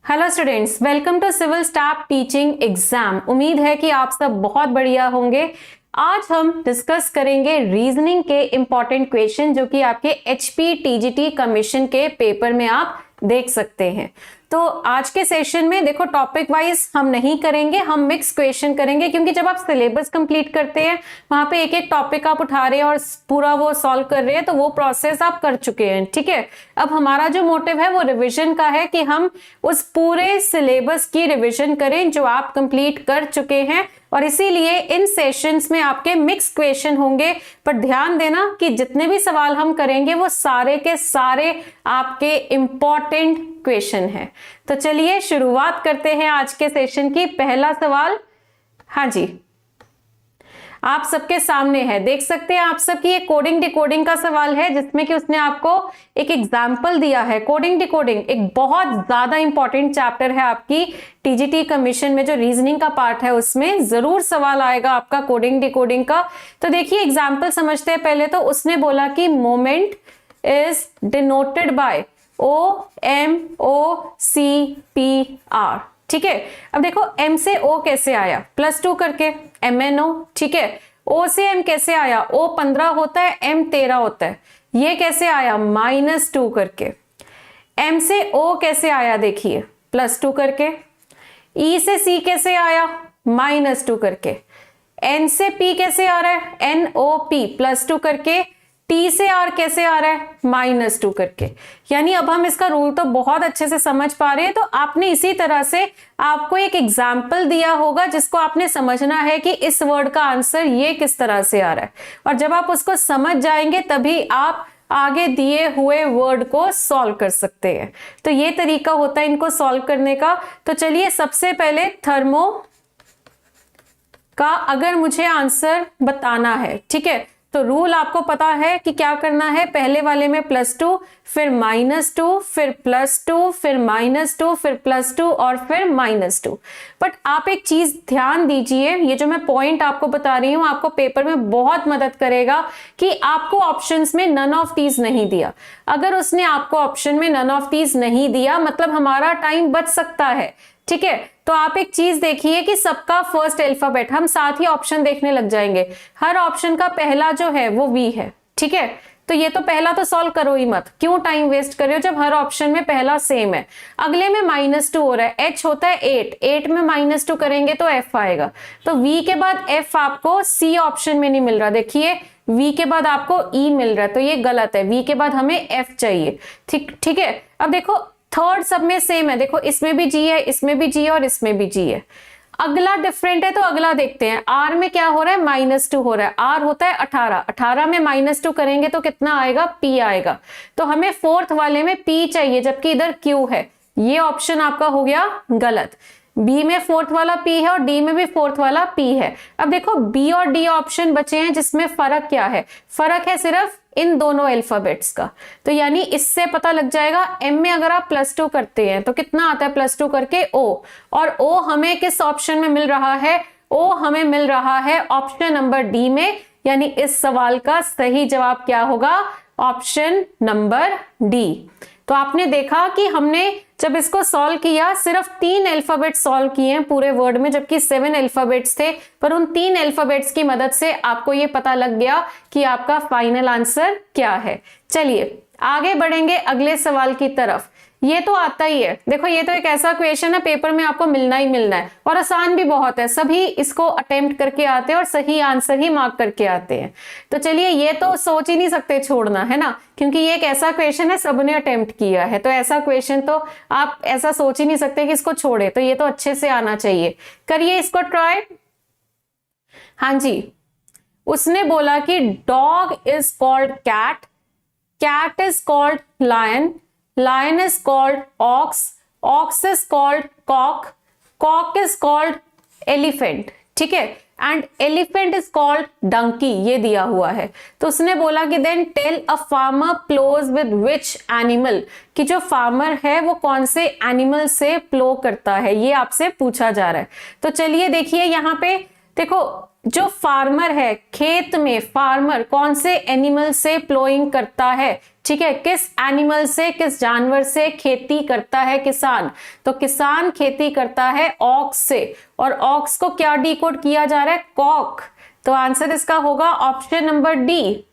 Hello students, welcome to civil staff teaching exam. उम्मीद है कि आप सब बहुत बढ़िया होंगे। आज हम डिस्कस करेंगे रीजनिंग के इंपॉर्टेंट क्वेश्चन जो कि आपके एचपी टीजीटी कमीशन के पेपर में आप देख सकते हैं। तो आज के सेशन में देखो टॉपिक वाइज हम नहीं करेंगे, हम मिक्स क्वेश्चन करेंगे, क्योंकि जब आप सिलेबस कंप्लीट करते हैं वहां पे एक एक टॉपिक आप उठा रहे हैं और पूरा वो सॉल्व कर रहे हैं, तो वो प्रोसेस आप कर चुके हैं। ठीक है, अब हमारा जो मोटिव है वो रिवीजन का है कि हम उस पूरे सिलेबस की रिवीजन करें जो आप कंप्लीट कर चुके हैं, और इसीलिए इन सेशंस में आपके मिक्स क्वेश्चन होंगे। पर ध्यान देना कि जितने भी सवाल हम करेंगे वो सारे के सारे आपके इंपॉर्टेंट क्वेश्चन है। तो चलिए शुरुआत करते हैं आज के सेशन की। पहला सवाल, हाँ जी, आप सबके सामने है, देख सकते हैं आप सबकी ये कोडिंग डिकोडिंग का सवाल है, जिसमें कि उसने आपको एक एग्जाम्पल दिया है। कोडिंग डिकोडिंग एक बहुत ज्यादा इंपॉर्टेंट चैप्टर है आपकी टीजीटी कमीशन में, जो रीजनिंग का पार्ट है उसमें जरूर सवाल आएगा आपका कोडिंग डिकोडिंग का। तो देखिए एग्जाम्पल समझते हैं पहले। तो उसने बोला कि moment is denoted by OMOCPR। ठीक है, अब देखो M से O कैसे आया, +2 करके MNO। ठीक है, O से M कैसे आया, O 15 होता है, M 13 होता है। ये कैसे आया, -2 करके। M से O कैसे आया, देखिए +2 करके। E से C कैसे आया, -2 करके। N से P कैसे आ रहा है, NOP +2 करके। T से R कैसे आ रहा है, -2 करके। यानी अब हम इसका रूल तो बहुत अच्छे से समझ पा रहे हैं। तो आपने इसी तरह से आपको एक एग्जाम्पल दिया होगा जिसको आपने समझना है कि इस वर्ड का आंसर ये किस तरह से आ रहा है, और जब आप उसको समझ जाएंगे तभी आप आगे दिए हुए वर्ड को सॉल्व कर सकते हैं। तो ये तरीका होता है इनको सॉल्व करने का। तो चलिए सबसे पहले थर्मो का अगर मुझे आंसर बताना है, ठीक है, तो रूल आपको पता है कि क्या करना है। पहले वाले में +2, फिर -2, फिर +2, फिर -2, फिर +2 और फिर -2। बट आप एक चीज ध्यान दीजिए, ये जो मैं पॉइंट आपको बता रही हूं आपको पेपर में बहुत मदद करेगा कि आपको ऑप्शंस में नन ऑफ दीज नहीं दिया। अगर उसने आपको ऑप्शन में नन ऑफ दीज नहीं दिया मतलब हमारा टाइम बच सकता है। ठीक है, तो आप एक चीज देखिए कि सबका फर्स्ट अल्फाबेट, हम साथ ही ऑप्शन देखने लग जाएंगे। हर ऑप्शन का पहला जो है वो V है। ठीक है, तो ये तो पहला तो सॉल्व करो ही मत, क्यों टाइम वेस्ट कर रहे हो जब हर ऑप्शन में पहला सेम है। अगले में -2 हो रहा है, H होता है 8 में -2 करेंगे तो F आएगा। तो V के बाद F आपको C ऑप्शन में नहीं मिल रहा, देखिए V के बाद आपको E मिल रहा है, तो ये गलत है। V के बाद हमें F चाहिए। ठीक है, अब देखो थर्ड सब में सेम है, देखो इसमें भी G है, इसमें भी G है और इसमें भी G है। अगला डिफरेंट है तो अगला देखते हैं। R में क्या हो रहा है, -2 हो रहा है। R होता है 18 में -2 करेंगे तो कितना आएगा, P आएगा। तो हमें फोर्थ वाले में P चाहिए जबकि इधर Q है। ये ऑप्शन आपका हो गया गलत। B में फोर्थ वाला P है और D में भी फोर्थ वाला P है। अब देखो B और D ऑप्शन बचे हैं जिसमें फर्क क्या है, फर्क है सिर्फ इन दोनों अल्फाबेट्स का। तो यानी इससे पता लग जाएगा, M में अगर आप +2 करते हैं तो कितना आता है +2 करके O, और O हमें किस ऑप्शन में मिल रहा है, O हमें मिल रहा है ऑप्शन नंबर D में। यानी इस सवाल का सही जवाब क्या होगा, ऑप्शन नंबर D। तो आपने देखा कि हमने जब इसको सॉल्व किया सिर्फ 3 अल्फाबेट्स सॉल्व किए हैं पूरे वर्ड में, जबकि 7 अल्फाबेट्स थे, पर उन 3 अल्फाबेट्स की मदद से आपको ये पता लग गया कि आपका फाइनल आंसर क्या है। चलिए आगे बढ़ेंगे अगले सवाल की तरफ। ये तो आता ही है, देखो ये तो एक ऐसा क्वेश्चन है पेपर में आपको मिलना ही मिलना है, और आसान भी बहुत है। सभी इसको अटेम्प्ट करके आते हैं और सही आंसर ही मार्क करके आते हैं। तो चलिए ये तो सोच ही नहीं सकते छोड़ना, है ना, क्योंकि ये एक ऐसा क्वेश्चन है सबने अटेम्प्ट किया है। तो ऐसा क्वेश्चन तो आप ऐसा सोच ही नहीं सकते कि इसको छोड़े, तो ये तो अच्छे से आना चाहिए। करिए इसको ट्राई। हाँ जी, उसने बोला कि dog is called cat, cat is called lion, lion is called ox, ox is called cock, cock is called elephant। ठीक है, and elephant is called donkey, ये दिया हुआ है। तो उसने बोला कि then tell a farmer plows with which animal, कि जो फार्मर है वो कौन से एनिमल से प्लो करता है, ये आपसे पूछा जा रहा है। तो चलिए देखिए यहाँ पे देखो, जो फार्मर है खेत में, फार्मर कौन से एनिमल से प्लोइंग करता है, ठीक है, किस एनिमल से, किस जानवर से खेती करता है किसान? तो किसान खेती करता है ऑक्स से, और ऑक्स को क्या डिकोड किया जा रहा है? कॉक। तो आंसर इसका होगा ऑप्शन नंबर डी,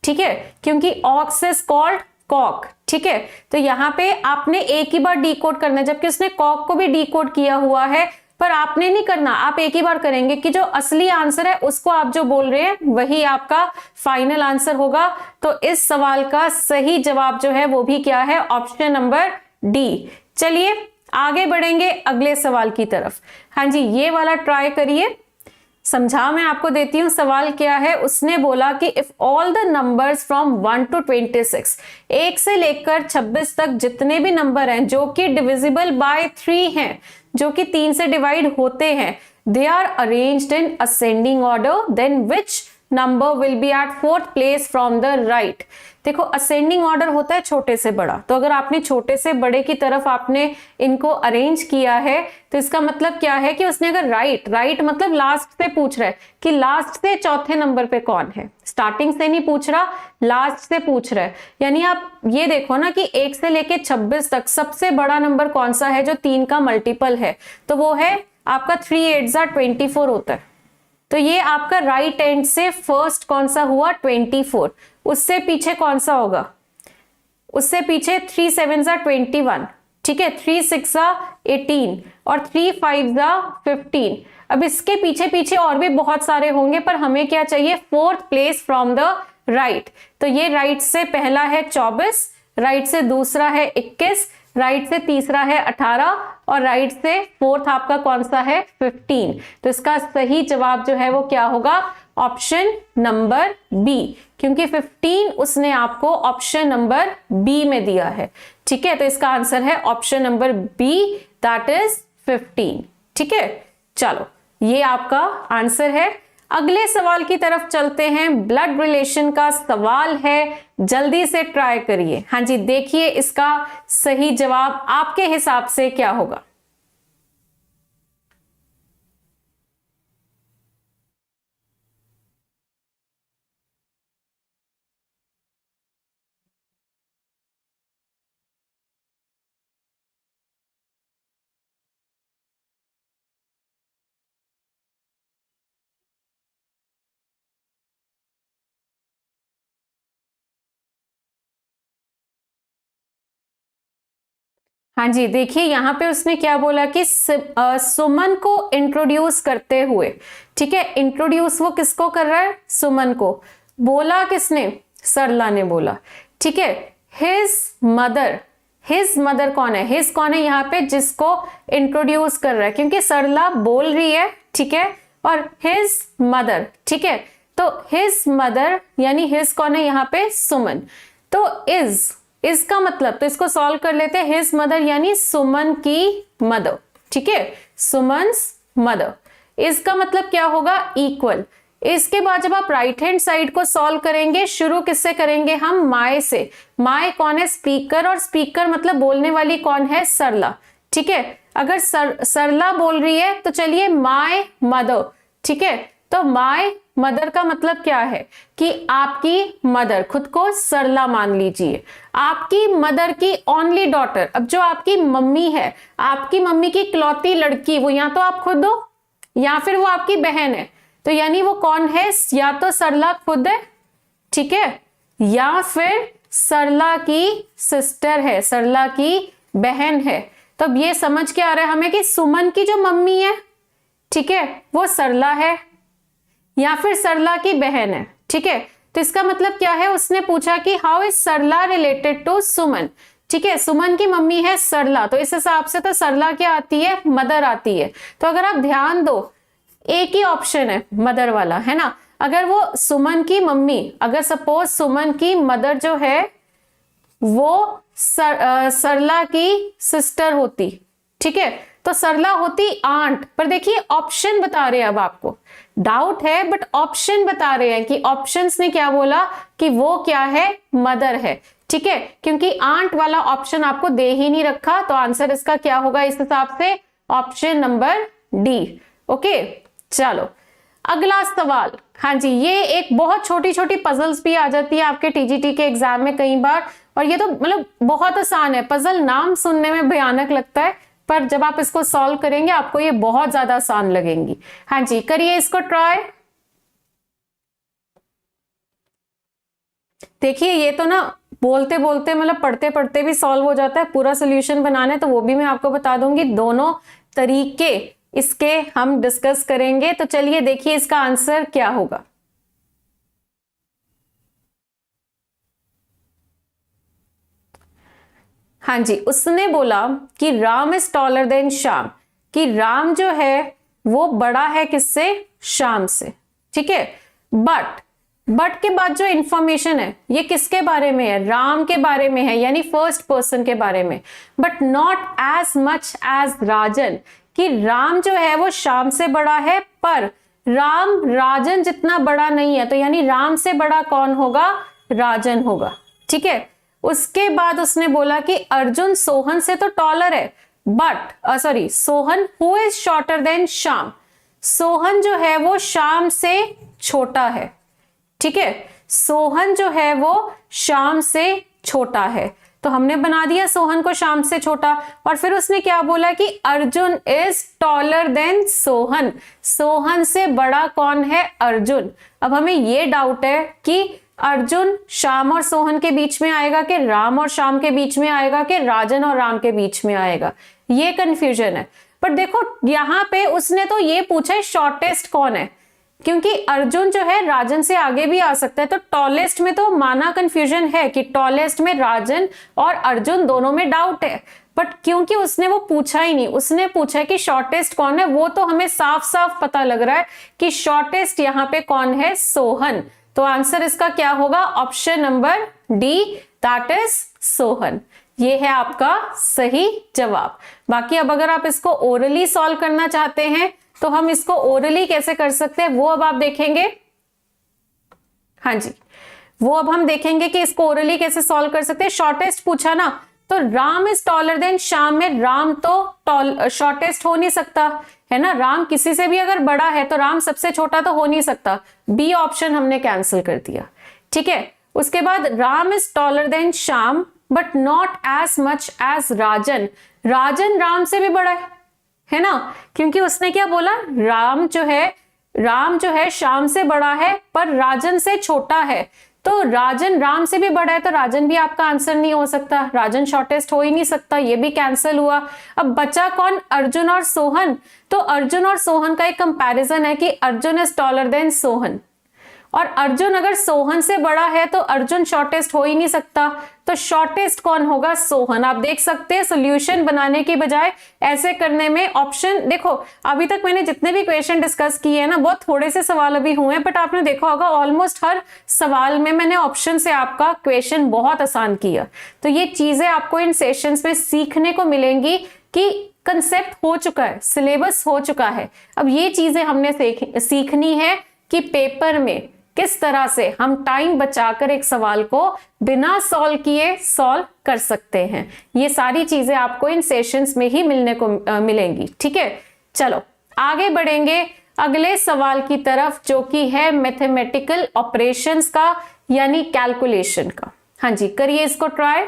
ठीक है, क्योंकि ऑक्स इज कॉल्ड कॉक। ठीक है, तो यहां पे आपने एक ही बार डिकोड करना है, जबकि उसने कॉक को भी डिकोड किया हुआ है, पर आपने नहीं करना, आप एक ही बार करेंगे कि जो असली आंसर है उसको आप जो बोल रहे हैं वही आपका फाइनल आंसर होगा। तो इस सवाल का सही जवाब जो है वो भी क्या है? Option number D. चलिए आगे बढ़ेंगे अगले सवाल की तरफ। हाँ जी, ये वाला ट्राई करिए, समझा मैं आपको देती हूं। सवाल क्या है? उसने बोला कि if all the numbers from 1 to 26, 1 से लेकर 26 तक जितने भी नंबर हैं जो कि डिविजिबल बाय 3 हैं, जो कि 3 से डिवाइड होते हैं, they are arranged in ascending order, then which number will be at 4th place from the right. देखो असेंडिंग ऑर्डर होता है छोटे से बड़ा, तो अगर आपने छोटे से बड़े की तरफ आपने इनको अरेंज किया है तो इसका मतलब क्या है कि उसने अगर राइट मतलब लास्ट से पूछ रहा है कि लास्ट से चौथे नंबर पे कौन है, स्टार्टिंग से नहीं पूछ रहा, लास्ट से पूछ रहा है। यानी आप ये देखो ना कि 1 से लेके 26 तक सबसे बड़ा नंबर कौन सा है जो 3 का मल्टीपल है, तो वो है आपका 3 8 24 होता है। तो ये आपका राइट एंड से फर्स्ट कौन सा हुआ? 24। उससे पीछे कौन सा होगा? उससे पीछे 3 7 21, ठीक है, 3 6 18 और 3 5 15। अब इसके पीछे पीछे और भी बहुत सारे होंगे, पर हमें क्या चाहिए? 4th place from the right. तो ये राइट से पहला है 24, राइट से दूसरा है 21, राइट से तीसरा है 18 और राइट से 4th आपका कौन सा है? 15। तो इसका सही जवाब जो है वो क्या होगा? ऑप्शन नंबर बी, क्योंकि 15 उसने आपको ऑप्शन नंबर बी में दिया है। ठीक है, तो इसका आंसर है option number B, that is 15। ठीक है, चलो ये आपका आंसर है। अगले सवाल की तरफ चलते हैं। ब्लड रिलेशन का सवाल है, जल्दी से ट्राई करिए। हाँ जी, देखिए इसका सही जवाब आपके हिसाब से क्या होगा। हाँ जी, देखिए यहां पे उसने क्या बोला कि सुमन को इंट्रोड्यूस करते हुए, ठीक है, इंट्रोड्यूस वो किसको कर रहा है? सुमन को। बोला किसने? सरला ने बोला। ठीक है, हिज मदर कौन है? हिज कौन है यहाँ पे जिसको इंट्रोड्यूस कर रहा है? क्योंकि सरला बोल रही है, ठीक है, और हिज मदर, ठीक है, तो हिज मदर यानी हिज कौन है यहाँ पे? सुमन। तो इज का मतलब, तो इसको सॉल्व कर लेते हैं। हिज मदर यानी सुमन की मदर, ठीक है, सुमन्स मदर। इसका मतलब क्या होगा? इक्वल। इसके बाद जब आप राइट हैंड साइड को सॉल्व करेंगे, शुरू किससे करेंगे हम? माय से। माय कौन है? स्पीकर, और स्पीकर मतलब बोलने वाली कौन है? सरला। ठीक है, अगर सरला बोल रही है तो चलिए माय मदर, ठीक है, तो माय मदर का मतलब क्या है कि आपकी मदर, खुद को सरला मान लीजिए, आपकी मदर की ओनली डॉटर। अब जो आपकी मम्मी है, आपकी मम्मी की इकलौती लड़की, वो या तो आप खुद हो या फिर वो आपकी बहन है। तो यानी वो कौन है? या तो सरला खुद है, ठीक है, या फिर सरला की सिस्टर है, सरला की बहन है। तो अब ये समझ के आ रहा है हमें कि सुमन की जो मम्मी है, ठीक है, वो सरला है या फिर सरला की बहन है। ठीक है, तो इसका मतलब क्या है? उसने पूछा कि how is Sarla related to Suman. ठीक है, सुमन की मम्मी है सरला, तो इस हिसाब से तो सरला क्या आती है? मदर आती है। तो अगर आप ध्यान दो, एक ही ऑप्शन है मदर वाला, है ना। अगर वो सुमन की मम्मी, अगर सपोज सुमन की मदर जो है वो सरला की सिस्टर होती, ठीक है, तो सरला होती आंट। पर देखिए ऑप्शन बता रहे हैं, अब आपको डाउट है बट ऑप्शन बता रहे हैं कि ऑप्शंस ने क्या बोला कि वो क्या है? मदर है। ठीक है, क्योंकि आंट वाला ऑप्शन आपको दे ही नहीं रखा, तो आंसर इसका क्या होगा इस हिसाब से? Option number D. ओके, चलो अगला सवाल, हाँ जी, ये एक बहुत छोटी छोटी पजल्स भी आ जाती है आपके टीजीटी के एग्जाम में कई बार, और ये तो मतलब बहुत आसान है। पजल नाम सुनने में भयानक लगता है, पर जब आप इसको सॉल्व करेंगे आपको ये बहुत ज्यादा आसान लगेंगी। हाँ जी, करिए इसको ट्राई। देखिए ये तो ना बोलते बोलते मतलब पढ़ते पढ़ते भी सॉल्व हो जाता है। पूरा सोल्यूशन बनाना है तो वो भी मैं आपको बता दूंगी। दोनों तरीके इसके हम डिस्कस करेंगे। तो चलिए देखिए इसका आंसर क्या होगा। हाँ जी, उसने बोला कि Ram is taller than Shyam, कि राम जो है वो बड़ा है किससे? श्याम से। ठीक है, बट के बाद जो इंफॉर्मेशन है ये किसके बारे में है? राम के बारे में है, यानी फर्स्ट पर्सन के बारे में। But not as much as Rajan, कि राम जो है वो श्याम से बड़ा है पर राम राजन जितना बड़ा नहीं है। तो यानी राम से बड़ा कौन होगा? राजन होगा। ठीक है, उसके बाद उसने बोला कि अर्जुन सोहन से तो टॉलर है, but sorry Sohan who is shorter than Shyam, Sohan जो है वो श्याम से छोटा है। ठीक है, सोहन जो है वो श्याम से छोटा है, तो हमने बना दिया सोहन को श्याम से छोटा। और फिर उसने क्या बोला कि Arjun is taller then Sohan, Sohan से बड़ा कौन है? अर्जुन। अब हमें ये डाउट है कि अर्जुन श्याम और सोहन के बीच में आएगा कि राम और श्याम के बीच में आएगा कि राजन और राम के बीच में आएगा, ये कंफ्यूजन है। पर देखो यहां पे उसने तो ये पूछा है शॉर्टेस्ट कौन है, क्योंकि अर्जुन जो है राजन से आगे भी आ सकता है। तो टॉलेस्ट में तो माना कंफ्यूजन है कि टॉलेस्ट में राजन और अर्जुन दोनों में डाउट है, बट क्योंकि उसने वो पूछा ही नहीं, उसने पूछा है कि शॉर्टेस्ट कौन है, वो तो हमें साफ साफ पता लग रहा है कि शॉर्टेस्ट यहाँ पे कौन है? सोहन। तो आंसर इसका क्या होगा? Option number D, that is Sohan. ये है आपका सही जवाब। बाकी अब अगर आप इसको ओरली सॉल्व करना चाहते हैं तो हम इसको ओरली कैसे कर सकते हैं वो अब आप देखेंगे। हाँ जी, वो अब हम देखेंगे कि इसको ओरली कैसे सॉल्व कर सकते हैं। शॉर्टेस्ट पूछा ना, तो Ram is taller than Shyam में राम तो शॉर्टेस्ट हो नहीं सकता है ना, राम किसी से भी अगर बड़ा है तो राम सबसे छोटा तो हो नहीं सकता। बी ऑप्शन हमने कैंसिल कर दिया। ठीक है, उसके बाद Ram is taller than Shyam but not as much as Rajan, Rajan Ram से भी बड़ा है ना, क्योंकि उसने क्या बोला? राम जो है श्याम से बड़ा है पर राजन से छोटा है। तो राजन राम से भी बड़ा है, तो राजन भी आपका आंसर नहीं हो सकता, राजन शॉर्टेस्ट हो ही नहीं सकता, ये भी कैंसिल हुआ। अब बचा कौन? अर्जुन और सोहन। तो अर्जुन और सोहन का एक कंपैरिजन है कि Arjun is taller then Sohan, और अर्जुन अगर सोहन से बड़ा है तो अर्जुन शॉर्टेस्ट हो ही नहीं सकता, तो शॉर्टेस्ट कौन होगा? सोहन। आप देख सकते हैं सोल्यूशन बनाने की बजाय ऐसे करने में ऑप्शन, देखो अभी तक मैंने जितने भी क्वेश्चन डिस्कस किए हैं ना, बहुत थोड़े से सवाल अभी हुए हैं, बट आपने देखा होगा ऑलमोस्ट हर सवाल में मैंने ऑप्शन से आपका क्वेश्चन बहुत आसान किया। तो ये चीजें आपको इन सेशंस में सीखने को मिलेंगी कि कंसेप्ट हो चुका है, सिलेबस हो चुका है। अब ये चीजें हमने सीखनी है कि पेपर में किस तरह से हम टाइम बचाकर एक सवाल को बिना सॉल्व किए सॉल्व कर सकते हैं। ये सारी चीजें आपको इन सेशंस में ही मिलने को मिलेंगी। ठीक है, चलो आगे बढ़ेंगे अगले सवाल की तरफ, जो कि है मैथमेटिकल ऑपरेशंस का यानी कैलकुलेशन का। हाँ जी, करिए इसको ट्राई।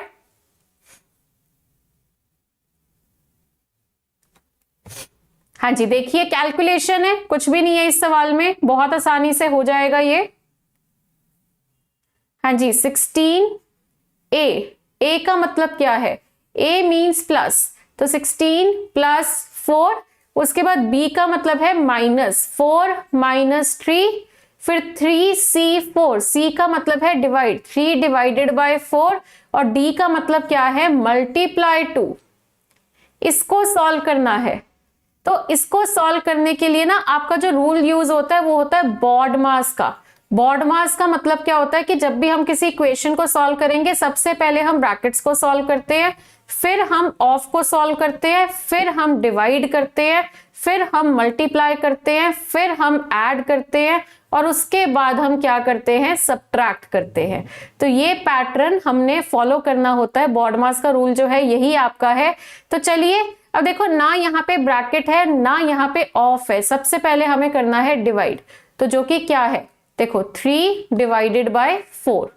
हाँ जी, देखिए कैलकुलेशन है, कुछ भी नहीं है इस सवाल में, बहुत आसानी से हो जाएगा ये। हाँ जी, 16a, a का मतलब क्या है? a मीन्स प्लस, तो 16 प्लस 4, उसके बाद b का मतलब है माइनस, 4 माइनस 3, फिर 3c4, c का मतलब है डिवाइड, 3 डिवाइडेड बाय 4, और d का मतलब क्या है? मल्टीप्लाई 2। इसको सॉल्व करना है, तो इसको सॉल्व करने के लिए ना आपका जो रूल यूज होता है वो होता है बॉड मास का। बॉड मास का मतलब क्या होता है कि जब भी हम किसी इक्वेशन को सॉल्व करेंगे सबसे पहले हम ब्रैकेट्स को सॉल्व करते हैं, फिर हम ऑफ को सॉल्व करते हैं, फिर हम डिवाइड करते हैं, फिर हम मल्टीप्लाई करते हैं, फिर हम ऐड करते हैं, और उसके बाद हम क्या करते हैं? सब्ट्रैक्ट करते हैं। तो ये पैटर्न हमने फॉलो करना होता है। बॉड मास का रूल जो है यही आपका है। तो चलिए अब देखो, ना यहाँ पे ब्रैकेट है ना यहाँ पे ऑफ है, सबसे पहले हमें करना है डिवाइड। तो जो कि क्या है, देखो 3 डिवाइडेड बाय 4,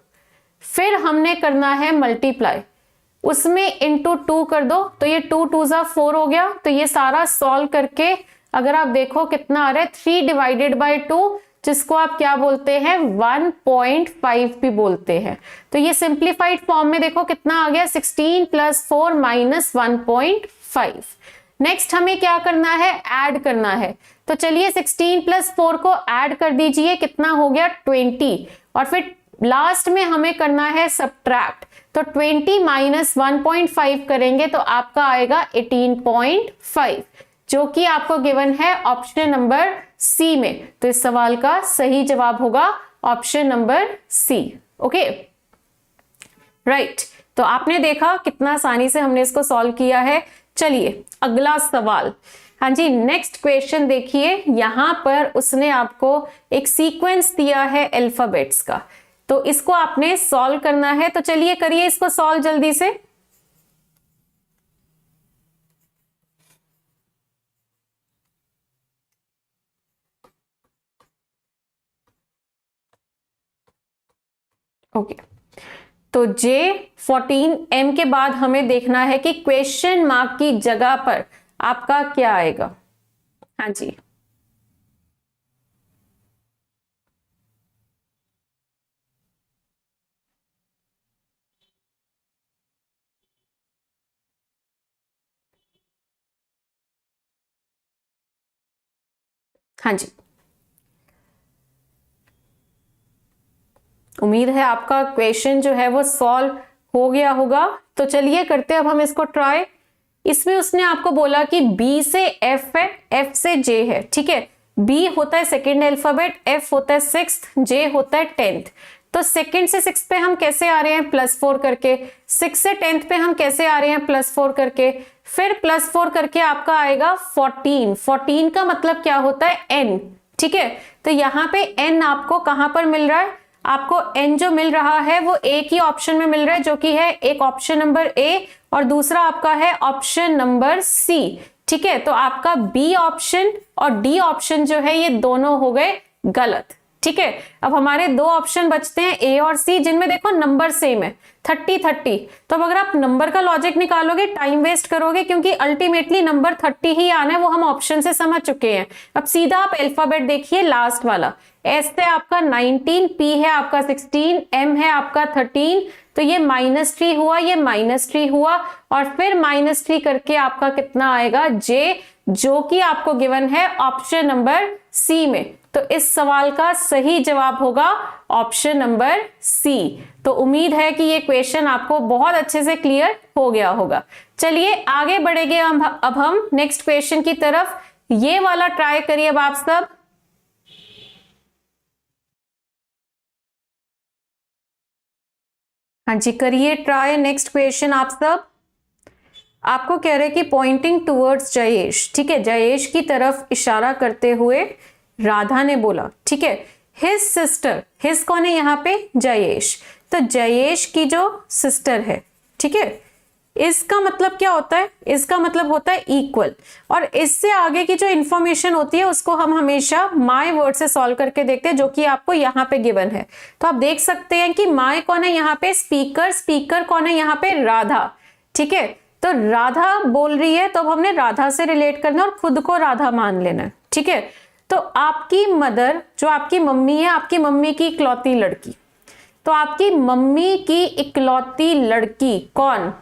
फिर हमने करना है मल्टीप्लाई, उसमें इंटू 2 कर दो, तो ये 2 2 जा 4 हो गया। तो ये सारा सॉल्व करके अगर आप देखो कितना आ रहा है 3 डिवाइडेड बाय 2, जिसको आप क्या बोलते हैं 1.5 भी बोलते हैं। तो ये सिंप्लीफाइड फॉर्म में देखो कितना आ गया 16 + 4 - 1.5। नेक्स्ट हमें क्या करना है, ऐड करना है। तो चलिए 16 + 4 को ऐड कर दीजिए, कितना हो गया 20, और फिर लास्ट में हमें करना है सब्ट्रैक्ट। तो 20 - 1.5 करेंगे तो आपका आएगा 18.5, जो कि आपको गिवन है ऑप्शन नंबर सी में। तो इस सवाल का सही जवाब होगा option number C. Okay right, तो आपने देखा कितना आसानी से हमने इसको सॉल्व किया है। चलिए अगला सवाल, हाँ जी नेक्स्ट क्वेश्चन देखिए। यहां पर उसने आपको एक सीक्वेंस दिया है अल्फाबेट्स का, तो इसको आपने सॉल्व करना है। तो चलिए करिए इसको सॉल्व जल्दी से। ओके तो J14M के बाद हमें देखना है कि क्वेश्चन मार्क की जगह पर आपका क्या आएगा। हाँ जी हाँ जी, उम्मीद है आपका क्वेश्चन जो है वो सॉल्व हो गया होगा। तो चलिए करते हैं अब हम इसको ट्राई। इसमें उसने आपको बोला कि B से F है, F से J है, ठीक है। B होता है सेकेंड अल्फाबेट, F होता है 6th, J होता है 10th। तो सेकेंड से 6th पे हम कैसे आ रहे हैं +4 करके, 6 से 10th पे हम कैसे आ रहे हैं +4 करके, फिर +4 करके आपका आएगा 14। 14 का मतलब क्या होता है n, ठीक है। तो यहाँ पे n आपको कहां पर मिल रहा है, आपको n जो मिल रहा है वो एक ही ऑप्शन में मिल रहा है, जो कि है एक ऑप्शन नंबर A और दूसरा आपका है ऑप्शन नंबर C, ठीक है। तो आपका B ऑप्शन और D ऑप्शन जो है ये दोनों हो गए गलत, ठीक है। अब हमारे दो ऑप्शन बचते हैं A और C, जिनमें देखो नंबर सेम है 30-30। तो अब अगर आप नंबर का लॉजिक निकालोगे टाइम वेस्ट करोगे, क्योंकि अल्टीमेटली नंबर 30 ही आना है, वो हम ऑप्शन से समझ चुके हैं। अब सीधा आप अल्फाबेट देखिए, लास्ट वाला S से आपका 19, P है आपका 16, M है आपका 13, तो ये -3 हुआ, ये -3 हुआ, और फिर -3 करके आपका कितना आएगा J, जो कि आपको गिवन है ऑप्शन नंबर C में। तो इस सवाल का सही जवाब होगा ऑप्शन नंबर C। तो उम्मीद है कि ये क्वेश्चन आपको बहुत अच्छे से क्लियर हो गया होगा। चलिए आगे बढ़ेंगे अब हम नेक्स्ट क्वेश्चन की तरफ। ये वाला ट्राई करिए अब आप सब। हाँ जी करिए ट्राई नेक्स्ट क्वेश्चन आप सब। आपको कह रहे कि पॉइंटिंग टूवर्ड्स जयेश, ठीक है, जयेश की तरफ इशारा करते हुए राधा ने बोला, ठीक है, हिज सिस्टर, हिज कौन है यहाँ पे जयेश, तो जयेश की जो सिस्टर है, ठीक है, इसका मतलब क्या होता है, इसका मतलब होता है इक्वल। और इससे आगे की जो इंफॉर्मेशन होती है उसको हम हमेशा माय वर्ड से सॉल्व करके देखते हैं, जो कि आपको यहाँ पे गिवन है। तो आप देख सकते हैं कि माय कौन है यहाँ पे, स्पीकर, स्पीकर कौन है यहाँ पे, राधा, ठीक है। तो राधा बोल रही है, तो अब हमने राधा से रिलेट करना और खुद को राधा मान लेना, ठीक है। तो आपकी मदर, जो आपकी मम्मी है, आपकी मम्मी की इकलौती लड़की, तो आपकी मम्मी की इकलौती लड़की कौन,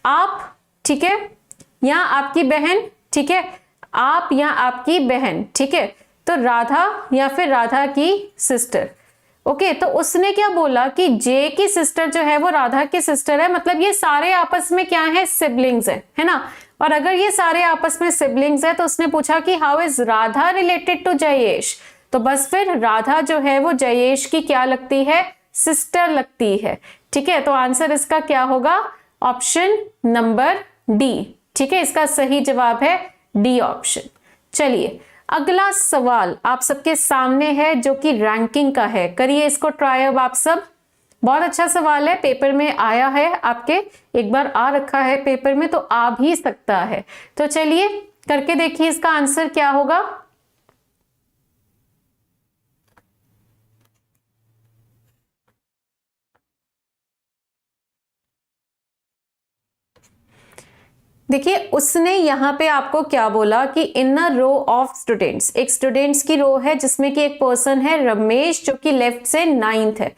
आप, ठीक है, या आपकी बहन, ठीक है, आप या आपकी बहन, ठीक है। तो राधा या फिर राधा की सिस्टर, ओके। तो उसने क्या बोला कि जे की सिस्टर जो है वो राधा की सिस्टर है, मतलब ये सारे आपस में क्या है, सिबलिंग्स है ना। और अगर ये सारे आपस में सिबलिंग्स है तो उसने पूछा कि how is Radha related to Jayesh, तो बस फिर राधा जो है वो जयेश की क्या लगती है, सिस्टर लगती है, ठीक है। तो आंसर इसका क्या होगा, ऑप्शन नंबर डी, ठीक है, इसका सही जवाब है डी ऑप्शन। चलिए अगला सवाल आप सबके सामने है, जो कि रैंकिंग का है। करिए इसको ट्राई अब आप सब। बहुत अच्छा सवाल है, पेपर में आया है आपके, एक बार आ रखा है पेपर में तो आ भी सकता है। तो चलिए करके देखिए इसका आंसर क्या होगा। देखिए उसने यहाँ पे आपको क्या बोला कि इन अ रो ऑफ स्टूडेंट्स, एक स्टूडेंट्स की रो है जिसमें कि एक पर्सन है रमेश जो कि लेफ्ट से 9th है।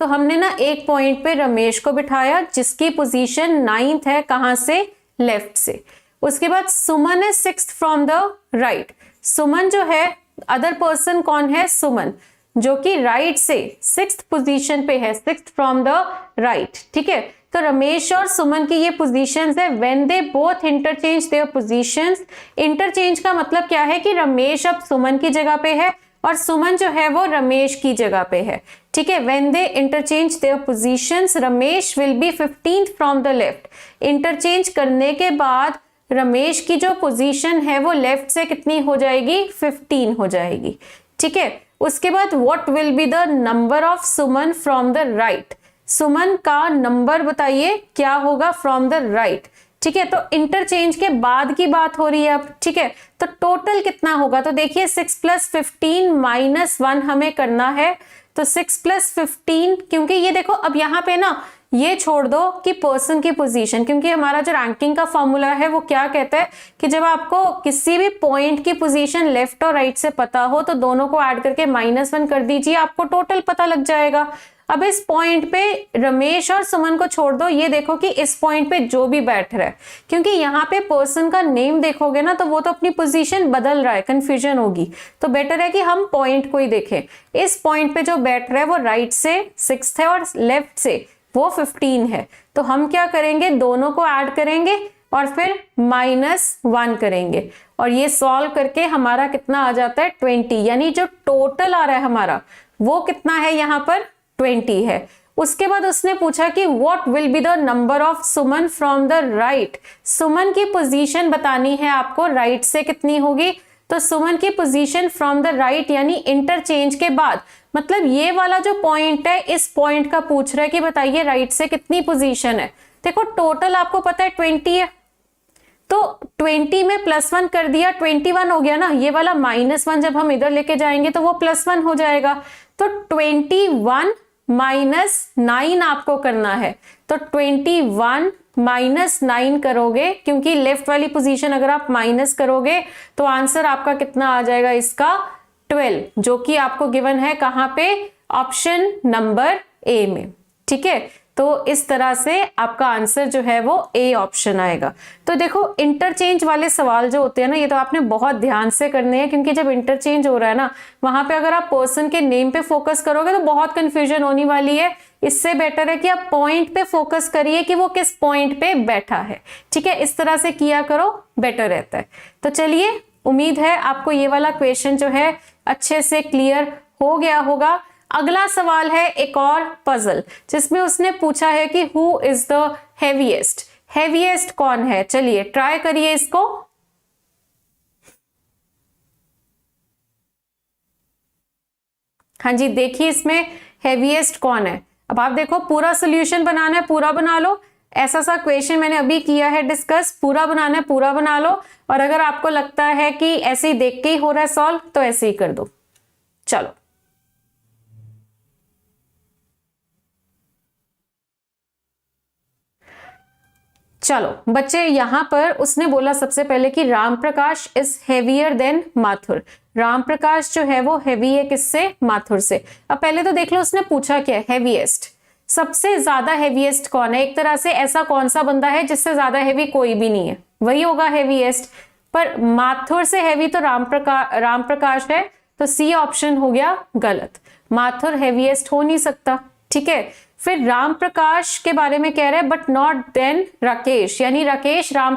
तो हमने ना एक पॉइंट पे रमेश को बिठाया जिसकी पोजीशन 9th है, कहां से, लेफ्ट से। उसके बाद सुमन है 6th फ्रॉम द राइट। सुमन जो है, अदर पर्सन कौन है, सुमन, जो कि राइट से 6th पोजीशन पे है, 6th फ्रॉम द राइट, ठीक है। तो रमेश और सुमन की ये पोजीशंस है when they both interchange their positions. Interchange का मतलब क्या है कि रमेश अब सुमन की जगह पे है और सुमन जो है वो रमेश की जगह पे है, ठीक है। When they interchange their positions Ramesh will be 15th from the left. Interchange करने के बाद रमेश की जो पोजीशन है वो लेफ्ट से कितनी हो जाएगी, 15 हो जाएगी, ठीक है। उसके बाद what will be the number of Suman from the right. Suman का नंबर बताइए क्या होगा फ्रॉम द राइट, ठीक है। तो इंटरचेंज के बाद की बात हो रही है अब, ठीक है। तो टोटल कितना होगा, तो देखिए 6 + 15 - 1 हमें करना है। तो 6 + 15, क्योंकि ये देखो अब यहाँ पे ना ये छोड़ दो कि पर्सन की पोजीशन, क्योंकि हमारा जो रैंकिंग का फॉर्मूला है वो क्या कहता है कि जब आपको किसी भी पॉइंट की पोजीशन लेफ्ट और राइट से पता हो तो दोनों को ऐड करके -1 कर दीजिए, आपको टोटल पता लग जाएगा। अब इस पॉइंट पे रमेश और सुमन को छोड़ दो, ये देखो कि इस पॉइंट पे जो भी बैठ रहा है, क्योंकि यहाँ पे पर्सन का नेम देखोगे ना तो वो तो अपनी पोजीशन बदल रहा है, कंफ्यूजन होगी। तो बेटर है कि हम पॉइंट को ही देखें। इस पॉइंट पे जो बैठ रहा है वो राइट से 6th है और लेफ्ट से वो 15 है। तो हम क्या करेंगे, दोनों को ऐड करेंगे और फिर -1 करेंगे और ये सॉल्व करके हमारा कितना आ जाता है, 20। यानी जो टोटल आ रहा है हमारा वो कितना है, यहाँ पर 20 है। उसके बाद उसने पूछा कि what will be the number of Suman from the right. Suman की पोजीशन बतानी है आपको, राइट से कितनी होगी। तो सुमन की पोजीशन फ्रॉम द राइट यानी इंटरचेंज के बाद, मतलब ये वाला जो पॉइंट है इस पॉइंट का पूछ रहा है कि बताइए राइट से कितनी पोजीशन है। देखो टोटल आपको पता है 20 है, तो 20 में +1 कर दिया, 21 हो गया ना। ये वाला -1 जब हम इधर लेके जाएंगे तो वो +1 हो जाएगा। तो 21 - 9 आपको करना है। तो 21 - 9 करोगे, क्योंकि लेफ्ट वाली पोजीशन अगर आप माइनस करोगे तो आंसर आपका कितना आ जाएगा इसका, 12, जो कि आपको गिवन है कहां पे, ऑप्शन नंबर ए में, ठीक है। तो इस तरह से आपका आंसर जो है वो ए ऑप्शन आएगा। तो देखो इंटरचेंज वाले सवाल जो होते हैं ना, ये तो आपने बहुत ध्यान से करने हैं, क्योंकि जब इंटरचेंज हो रहा है ना वहां पे अगर आप पर्सन के नेम पे फोकस करोगे तो बहुत कंफ्यूजन होने वाली है। इससे बेटर है कि आप पॉइंट पे फोकस करिए कि वो किस पॉइंट पे बैठा है, ठीक है। इस तरह से किया करो, बेटर रहता है। तो चलिए, उम्मीद है आपको ये वाला क्वेश्चन जो है अच्छे से क्लियर हो गया होगा। अगला सवाल है एक और पजल, जिसमें उसने पूछा है कि who is the heaviest. Heaviest कौन है, चलिए ट्राई करिए इसको। हाँ जी, देखिए इसमें हेवीएस्ट कौन है। अब आप देखो पूरा सोल्यूशन बनाना है, पूरा बना लो। ऐसा सा क्वेश्चन मैंने अभी किया है डिस्कस, पूरा बनाना है, पूरा बना लो। और अगर आपको लगता है कि ऐसे ही देख के ही हो रहा है सॉल्व तो ऐसे ही कर दो। चलो चलो बच्चे, यहां पर उसने बोला सबसे पहले कि Ram Prakash is heavier than Mathur. Ram Prakash जो है वो हेवी है किससे, माथुर से। अब पहले तो देख लो उसने पूछा क्या, हेवीएस्ट, सबसे ज्यादा हेवीएस्ट कौन है। एक तरह से ऐसा कौन सा बंदा है जिससे ज्यादा हेवी कोई भी नहीं है, वही होगा हेवीएस्ट। पर माथुर से हेवी तो राम प्रकाश है, तो सी ऑप्शन हो गया गलत। माथुर हेवीएस्ट हो नहीं सकता, ठीक है। फिर राम प्रकाश के बारे में कह रहे हैं बट नॉट देन राकेश, यानी राकेश राम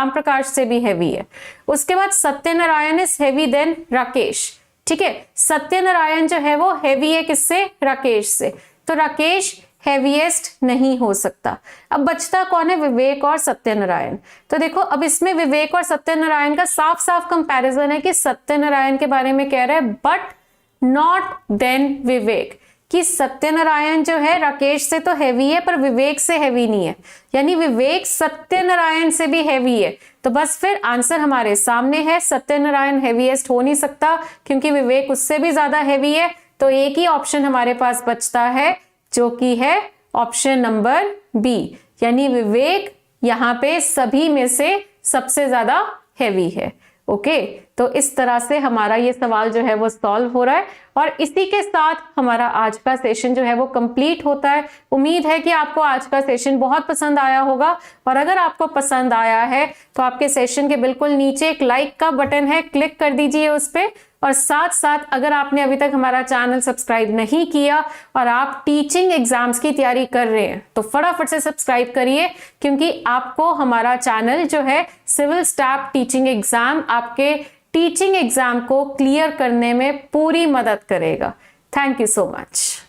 प्रकाश से भी हैवी है। उसके बाद Satyanarayan is heavy then Rakesh, ठीक है। सत्यनारायण जो है वो हैवी है किससे, राकेश से। तो राकेश हैवीएस्ट नहीं हो सकता। अब बचता कौन है, विवेक और सत्यनारायण। तो देखो अब इसमें विवेक और सत्यनारायण का साफ साफ कंपैरिजन है कि सत्यनारायण के बारे में कह रहे हैं बट नॉट देन विवेक, कि सत्यनारायण जो है राकेश से तो हैवी है पर विवेक से हैवी नहीं है, यानी विवेक सत्यनारायण से भी हैवी है। तो बस फिर आंसर हमारे सामने है, सत्यनारायण हैवीएस्ट हो नहीं सकता क्योंकि विवेक उससे भी ज्यादा हैवी है। तो एक ही ऑप्शन हमारे पास बचता है जो कि है ऑप्शन नंबर बी, यानी विवेक यहाँ पे सभी में से सबसे ज्यादा हैवी है। ओके, तो इस तरह से हमारा ये सवाल जो है वो सॉल्व हो रहा है और इसी के साथ हमारा आज का सेशन जो है वो कंप्लीट होता है। उम्मीद है कि आपको आज का सेशन बहुत पसंद आया होगा और अगर आपको पसंद आया है तो आपके सेशन के बिल्कुल नीचे एक लाइक का बटन है, क्लिक कर दीजिए उस पर। और साथ साथ अगर आपने अभी तक हमारा चैनल सब्सक्राइब नहीं किया और आप टीचिंग एग्जाम्स की तैयारी कर रहे हैं तो फटाफट से सब्सक्राइब करिए, क्योंकि आपको हमारा चैनल जो है सिविल स्टाफ टीचिंग एग्जाम, आपके टीचिंग एग्जाम को क्लियर करने में पूरी मदद करेगा। Thank you so much.